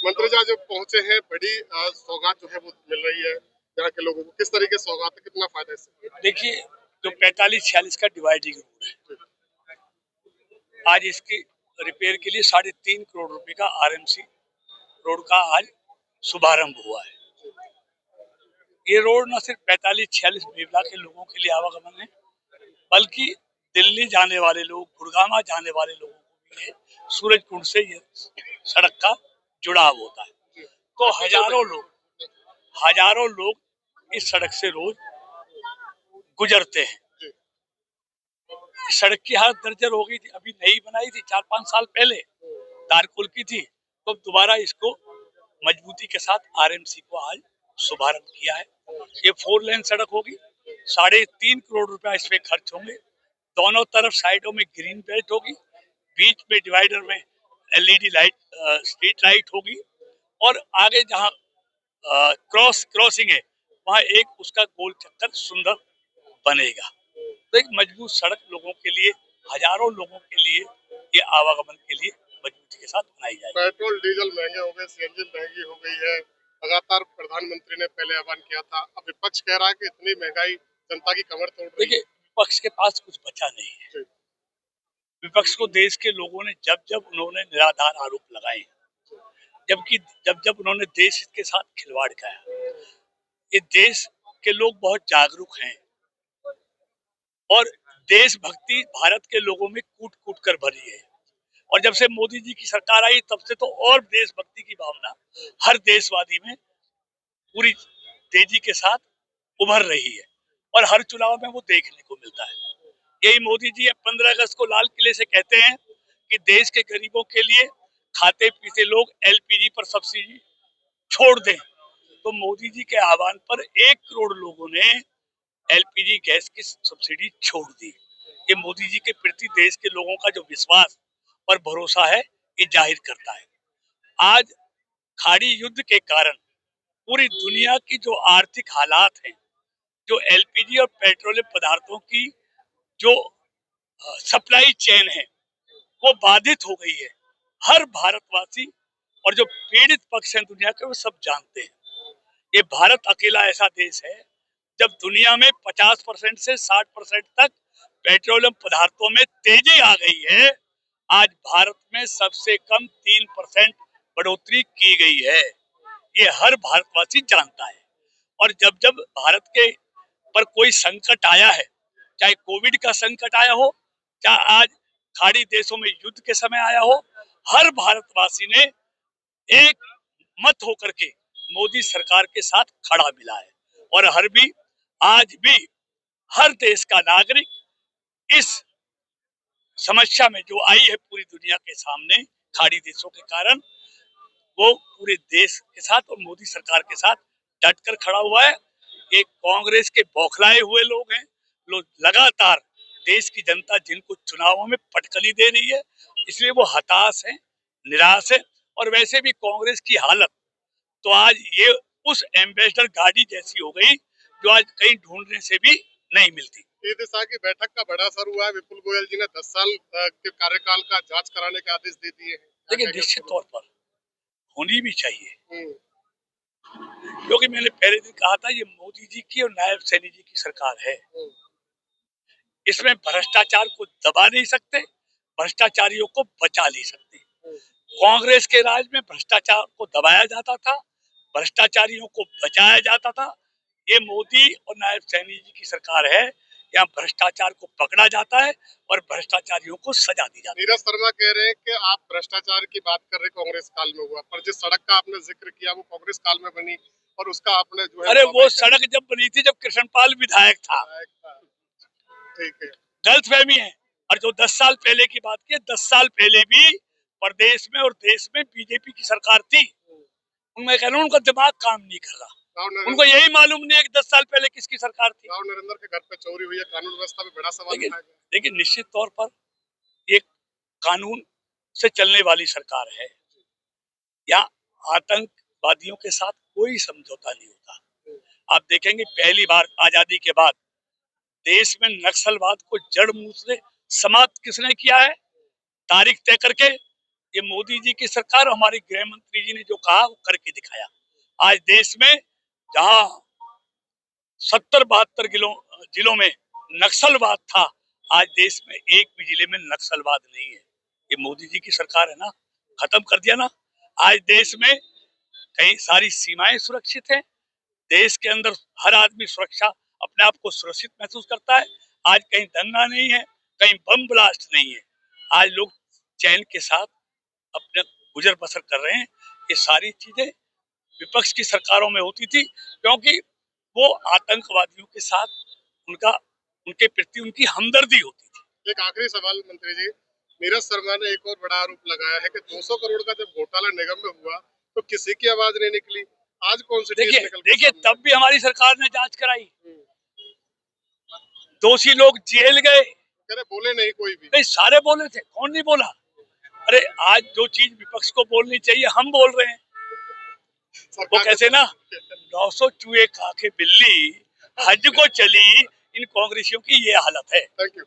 मंत्री जी आज पहुंचे हैं, बड़ी सौगात जो है वो मिल रही है यहाँ के लोगों को। किस तरीके से सौगात है, कितना फायदा है इससे? देखिए, जो 45-46 का डिवाइडिंग रोड है, आज इसकी रिपेयर के लिए 3.5 करोड़ रुपए का आरएमसी रोड का आज शुभारंभ हुआ है। ये रोड न सिर्फ 45-46 बेवला के लोगों के लिए आवागमन है, बल्कि दिल्ली जाने वाले लोग, गुड़गामा जाने वाले लोगों को भी सूरजकुंड से ये सड़क का जुड़ाव होता है। तो हजारों लोग इस सड़क से रोज गुजरते हैं। सड़क की हालत दर्जर हो गई थी, अभी नई बनाई थी 4-5 साल पहले, तारकुल की थी, तो दोबारा इसको मजबूती के साथ आरएमसी को आज शुभारंभ किया है। ये 4 लेन सड़क होगी, 3.5 करोड़ रुपया इस पे खर्च होंगे। दोनों तरफ साइडों में ग्रीन बेल्ट होगी, बीच में डिवाइडर में एलईडी लाइट, स्ट्रीट लाइट होगी, और आगे जहाँ क्रॉसिंग है वहाँ एक उसका गोल चक्कर सुंदर बनेगा। तो एक मजबूत सड़क लोगों के लिए, हजारों लोगों के लिए, ये आवागमन के लिए मजबूती के साथ बनाई जाएगी। पेट्रोल डीजल महंगे हो गए, सीएनजी महंगी हो गई है। लगातार प्रधानमंत्री ने पहले आह्वान किया था, अब विपक्ष कह रहा है कि इतनी महंगाई जनता की कमर तोड़ रही है। देखिए, विपक्ष के पास कुछ बचा नहीं है। विपक्ष को देश के लोगों ने जब जब उन्होंने निराधार आरोप लगाए, जबकि जब जब उन्होंने देश के साथ खिलवाड़ किया, ये देश के लोग बहुत जागरूक हैं और देशभक्ति भारत के लोगों में कूट कूट कर भरी है। और जब से मोदी जी की सरकार आई, तब से तो और देशभक्ति की भावना हर देशवादी में पूरी तेजी के साथ उभर रही है, और हर चुनाव में वो देखने को मिलता है। यही मोदी जी 15 अगस्त को लाल किले से कहते हैं कि देश के गरीबों के लिए खाते पीते लोग एलपीजी पर सब्सिडी छोड़ दें। तो मोदी जी के आह्वान पर 1 करोड़ लोगों ने एलपीजी गैस की सब्सिडी छोड़ दी। ये मोदी जी के प्रति देश के लोगों का जो विश्वास और भरोसा है, ये जाहिर करता है। आज खाड़ी युद्ध के कारण पूरी दुनिया की जो आर्थिक हालात है, जो एलपीजी और पेट्रोलियम पदार्थों की जो सप्लाई चेन है, वो बाधित हो गई है। हर भारतवासी और जो पीड़ित पक्ष है दुनिया के, वो सब जानते हैं। ये भारत अकेला ऐसा देश है जब दुनिया में 50% से 60% तक पेट्रोलियम पदार्थों में तेजी आ गई है, आज भारत में सबसे कम 3% बढ़ोतरी की गई है। ये हर भारतवासी जानता है। और जब जब भारत के पर कोई संकट आया है, चाहे कोविड का संकट आया हो, चाहे आज खाड़ी देशों में युद्ध के समय आया हो, हर भारतवासी ने एक मत होकर के मोदी सरकार के साथ खड़ा मिला है। और आज भी हर देश का नागरिक इस समस्या में जो आई है पूरी दुनिया के सामने खाड़ी देशों के कारण, वो पूरे देश के साथ और मोदी सरकार के साथ डटकर खड़ा हुआ है। एक कांग्रेस के बौखलाए हुए लोग हैं, लोग लगातार देश की जनता जिनको चुनावों में पटकनी दे रही है, इसलिए वो हताश है, निराश है। और वैसे भी कांग्रेस की हालत तो आज ये उस एम्बेसडर गाड़ी जैसी हो गई जो आज कहीं ढूंढने से भी नहीं मिलती। ईद शाह की बैठक का बड़ा असर हुआ है। विपुल गोयल जी ने 10 साल के कार्यकाल का जांच कराने के आदेश दे दिए हैं। देखिए, निश्चित तौर पर होनी भी चाहिए, क्योंकि मैंने पहले दिन कहा था, ये मोदी जी की और नायब सैनी जी की सरकार है। इसमें भ्रष्टाचार को दबा नहीं सकते, भ्रष्टाचारियों को बचा नहीं सकते। कांग्रेस के राज में भ्रष्टाचार को दबाया जाता था, भ्रष्टाचारियों को बचाया जाता था। ये मोदी और नायब सैनी जी की सरकार है, यहाँ भ्रष्टाचार को पकड़ा जाता है और भ्रष्टाचारियों को सजा दी जाती है। नीरज शर्मा कह रहे हैं कि आप भ्रष्टाचार की बात कर रहे कांग्रेस काल में हुआ, पर जिस सड़क का आपने जिक्र किया वो कांग्रेस काल में बनी, और उसका आपने जो है, अरे वो सड़क जब बनी थी जब कृष्णपाल विधायक था। ठीक है, गलतफहमी है। और जो 10 साल पहले की बात की, 10 साल पहले भी प्रदेश में और देश में बीजेपी की सरकार थी। उनमें कह रहा हूँ, उनका दिमाग काम नहीं कर रहा, उनको यही मालूम नहीं है कि 10 साल पहले किसकी सरकार थी। राव नरेंद्र के घर पे चोरी हुई है, कानून व्यवस्था में बड़ा सवाल उठाया गया। देखिए, निश्चित तौर पर ये कानून से चलने वाली सरकार है, यहाँ आतंकवादियों के साथ कोई समझौता नहीं होता। आप देखेंगे, पहली बार आजादी के बाद देश में नक्सलवाद को जड़ मूल से समाप्त किसने किया है, तारीख तय करके? ये मोदी जी की सरकार, हमारे गृह मंत्री जी ने जो कहा वो करके दिखाया। आज देश में जहां 70-72 जिलों में नक्सलवाद था, आज देश में एक भी जिले में नक्सलवाद नहीं है। ये मोदी जी की सरकार है ना, खत्म कर दिया ना। आज देश में कई सारी सीमाएं सुरक्षित हैं। देश के अंदर हर आदमी सुरक्षा अपने आप को सुरक्षित महसूस करता है। आज कहीं दंगा नहीं है, कहीं बम ब्लास्ट नहीं है। आज लोग चैन के साथ अपने गुजर बसर कर रहे हैं। ये सारी चीजें विपक्ष की सरकारों में होती थी, क्योंकि वो आतंकवादियों के साथ उनके प्रति उनकी हमदर्दी होती थी। एक आखिरी सवाल मंत्री जी, नीरज शर्मा ने एक और बड़ा आरोप लगाया है कि 200 करोड़ का जब घोटाला निगम में हुआ तो किसी की आवाज नहीं निकली। आज कौन सी टीम निकल के देखिए सामने? तब भी हमारी सरकार ने जांच कराई, दोषी लोग जेल गए। कह रहे बोले नहीं कोई भी। नहीं, सारे बोले थे, कौन नहीं बोला। अरे आज जो चीज विपक्ष को बोलनी चाहिए हम बोल रहे हैं। वो कैसे ना, 900 चूहे खा के बिल्ली हज को चली, इन कांग्रेसियों की ये हालत है। Thank you.